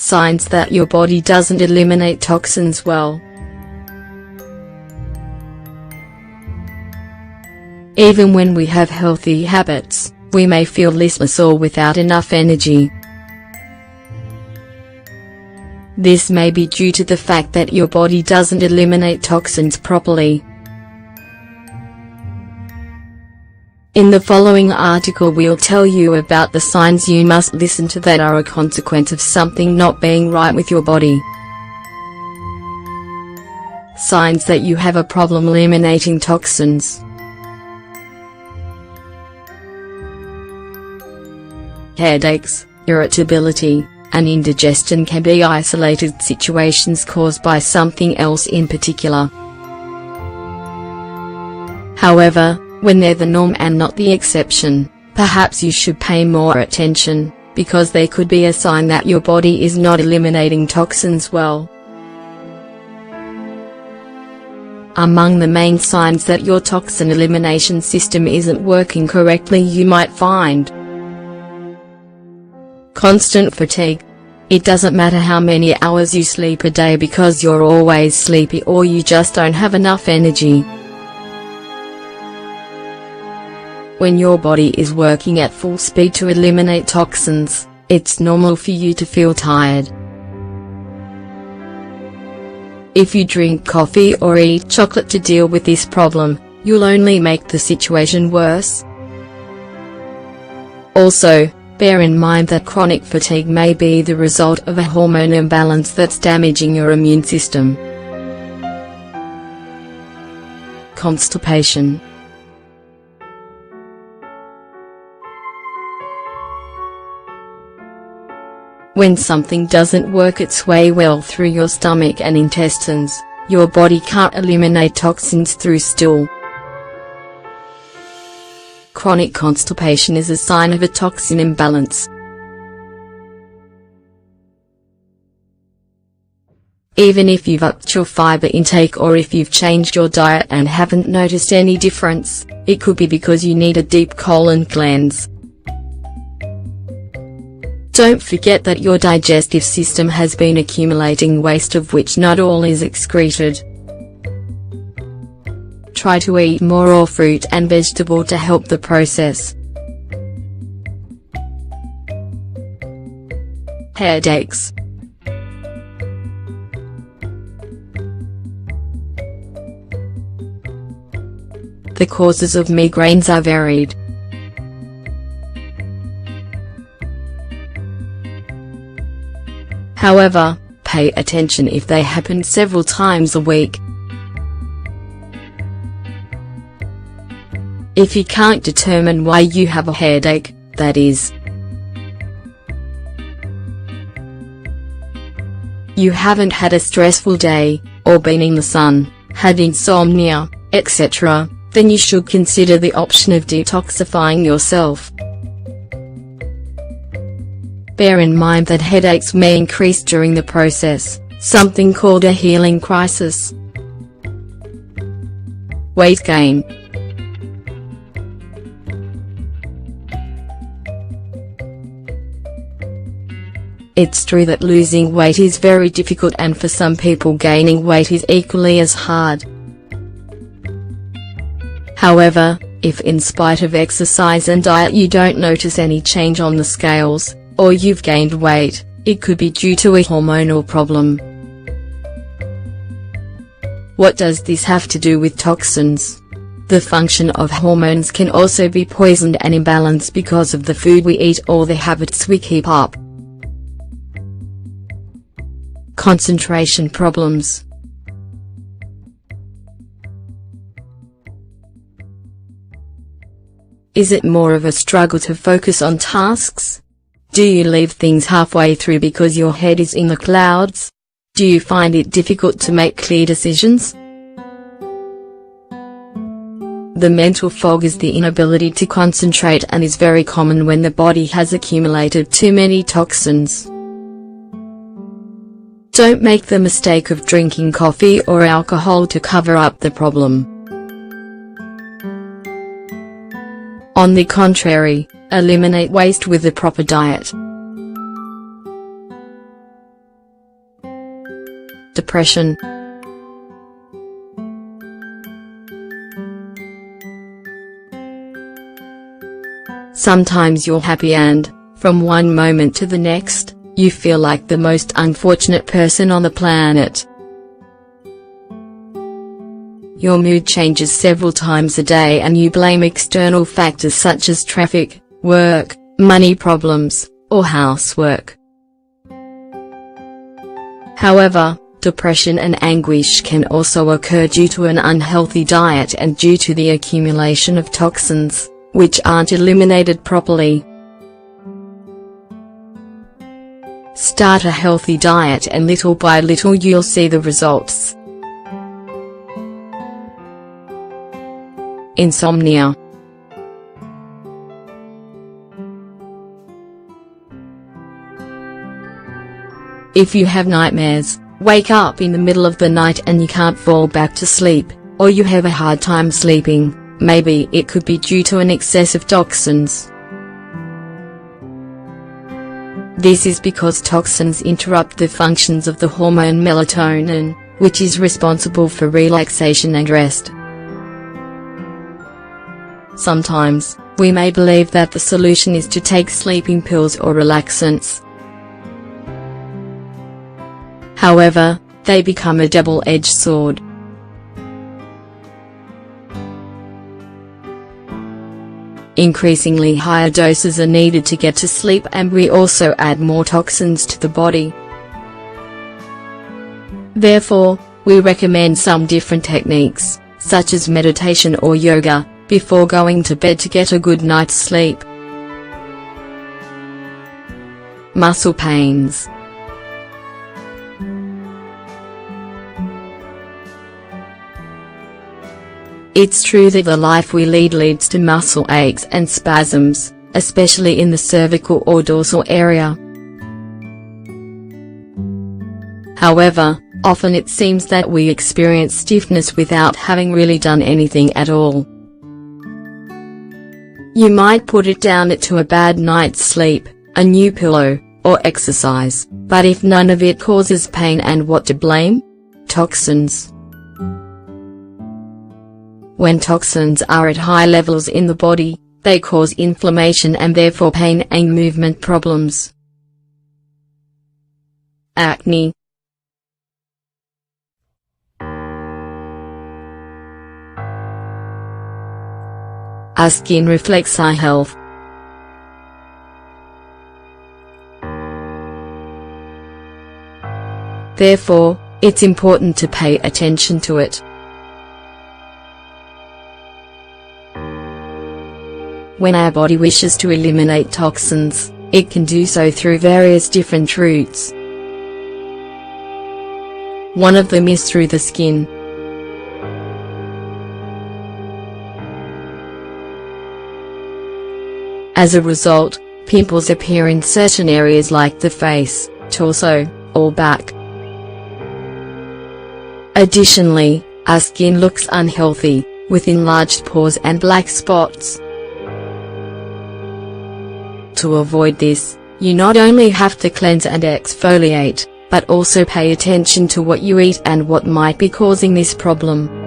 Signs that your body doesn't eliminate toxins well. Even when we have healthy habits, we may feel listless or without enough energy. This may be due to the fact that your body doesn't eliminate toxins properly. In the following article we'll tell you about the signs you must listen to that are a consequence of something not being right with your body. Signs that you have a problem eliminating toxins. Headaches, irritability, and indigestion can be isolated situations caused by something else in particular. However, when they're the norm and not the exception, perhaps you should pay more attention, because they could be a sign that your body is not eliminating toxins well. Among the main signs that your toxin elimination system isn't working correctly, you might find constant fatigue. It doesn't matter how many hours you sleep a day because you're always sleepy or you just don't have enough energy. When your body is working at full speed to eliminate toxins, it's normal for you to feel tired. If you drink coffee or eat chocolate to deal with this problem, you'll only make the situation worse. Also, bear in mind that chronic fatigue may be the result of a hormone imbalance that's damaging your immune system. Constipation. When something doesn't work its way well through your stomach and intestines, your body can't eliminate toxins through stool. Chronic constipation is a sign of a toxin imbalance. Even if you've upped your fiber intake or if you've changed your diet and haven't noticed any difference, it could be because you need a deep colon cleanse. Don't forget that your digestive system has been accumulating waste of which not all is excreted. Try to eat more raw fruit and vegetable to help the process. Headaches. The causes of migraines are varied. However, pay attention if they happen several times a week. If you can't determine why you have a headache, that is, you haven't had a stressful day, or been in the sun, had insomnia, etc., then you should consider the option of detoxifying yourself. Bear in mind that headaches may increase during the process, something called a healing crisis. Weight gain. It's true that losing weight is very difficult, and for some people gaining weight is equally as hard. However, if in spite of exercise and diet you don't notice any change on the scales, or you've gained weight, it could be due to a hormonal problem. What does this have to do with toxins? The function of hormones can also be poisoned and imbalanced because of the food we eat or the habits we keep up. Concentration problems. Is it more of a struggle to focus on tasks? Do you leave things halfway through because your head is in the clouds? Do you find it difficult to make clear decisions? The mental fog is the inability to concentrate and is very common when the body has accumulated too many toxins. Don't make the mistake of drinking coffee or alcohol to cover up the problem. On the contrary, eliminate waste with a proper diet. depression. Sometimes you're happy and, from one moment to the next, you feel like the most unfortunate person on the planet. Your mood changes several times a day and you blame external factors such as traffic, work, money problems, or housework. However, depression and anguish can also occur due to an unhealthy diet and due to the accumulation of toxins, which aren't eliminated properly. Start a healthy diet and little by little you'll see the results. Insomnia. If you have nightmares, wake up in the middle of the night and you can't fall back to sleep, or you have a hard time sleeping, maybe it could be due to an excess of toxins. This is because toxins interrupt the functions of the hormone melatonin, which is responsible for relaxation and rest. Sometimes, we may believe that the solution is to take sleeping pills or relaxants. However, they become a double-edged sword. Increasingly higher doses are needed to get to sleep, and we also add more toxins to the body. Therefore, we recommend some different techniques, such as meditation or yoga, before going to bed to get a good night's sleep. Muscle pains. It's true that the life we lead leads to muscle aches and spasms, especially in the cervical or dorsal area. However, often it seems that we experience stiffness without having really done anything at all. You might put it down to a bad night's sleep, a new pillow, or exercise, but if none of it causes pain, and what to blame? Toxins. When toxins are at high levels in the body, they cause inflammation and therefore pain and movement problems. Acne. Our skin reflects our health. Therefore, it's important to pay attention to it. When our body wishes to eliminate toxins, it can do so through various different routes. One of them is through the skin. As a result, pimples appear in certain areas like the face, torso, or back. Additionally, our skin looks unhealthy, with enlarged pores and black spots. To avoid this, you not only have to cleanse and exfoliate, but also pay attention to what you eat and what might be causing this problem.